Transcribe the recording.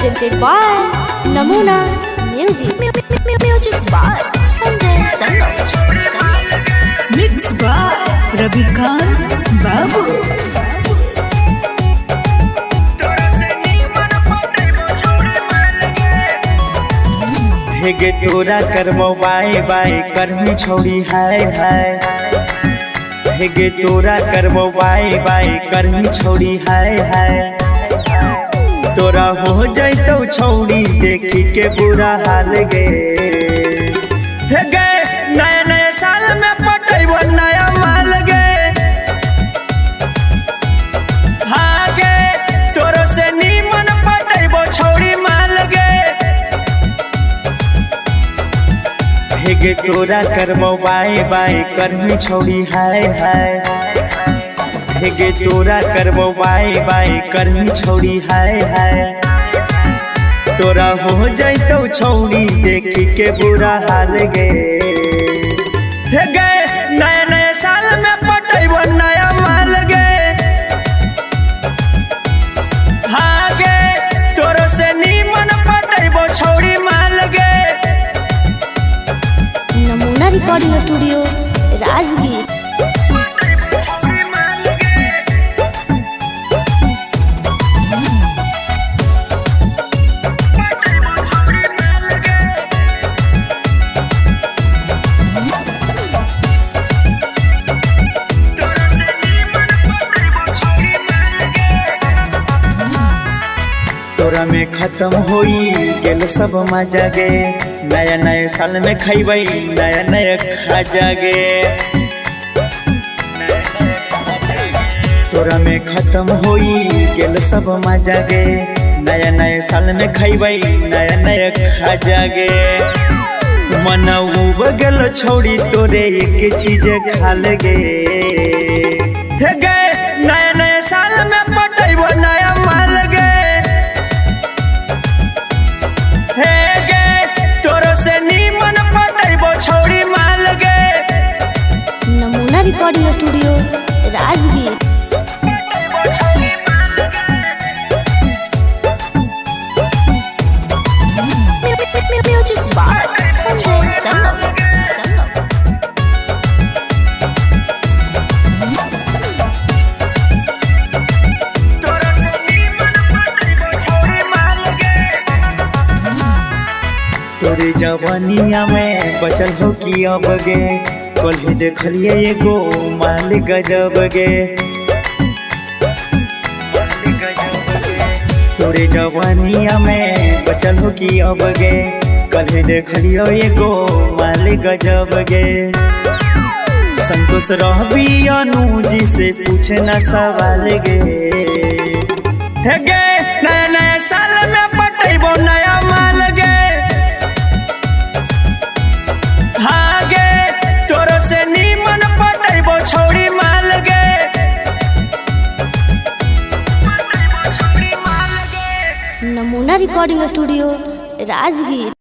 presented by Namuna Music. Music by Sanjay Sangam. Mix by Ravikant Babu. हेगे तोरा करमो by by करमी छोड़ी हाय हाय। हेगे तोरा करमो by by करमी छोड़ी हाय हाय। तोरा हो जाइतो छोड़ी देखी के बुरा हाल गे। हेगे नया नया साल में पटैबो नया माल गे। हागे तोरो से नीमन पटैबो छोड़ी माल गे। हेगे तोरा करमो बाय बाय करमी छोड़ी हाय हाय। हेगे तोरा करमो बाय बाय करमी छोड़ी हाय हाय। तोरा हो जाइतो छोड़ी देखी के बुरा हाल गे। हेगे नया नया साल में पटैबो नया माल गे। हागे तोरो से नीमन पटैबो छोड़ी माल गे। नमूना रिकॉर्डिंग स्टूडियो राजगीर। तोरा में खत्म होई गेल सब मजा गे। नया नया साल में खैबै नया नया खाजा गे। तोरा में खत्म होई गेल सब मजा गे। नया नया साल में खैबै नया नया खाजा गे। मनऊ गेल छोड़ी तोरे एक चीज खाल गे। हेगे नया नया साल में पटैबो नया माल गे। हेगे तोरो से नीमन पटैबो छोड़ी माल गे। नमूना recording studio Rajgir. Music by Sanjay Sangam. तोरे जवानिया में बचल हो कि अब गे। कल देखलिए एगो माल गजब गे। तोरे जवानिया में बचल हो कि अब गे। कल देखलियो एगो माल गजब गे। संतोष रहबी अनुजी से पूछे ना सवाल गे। हेगे नया नया साल में पटैबो नया माल गे। हागे तोरो से नीमन पटैबो छोड़ी माल गे। नमूना रिकॉर्डिंग स्टूडियो राजगीर।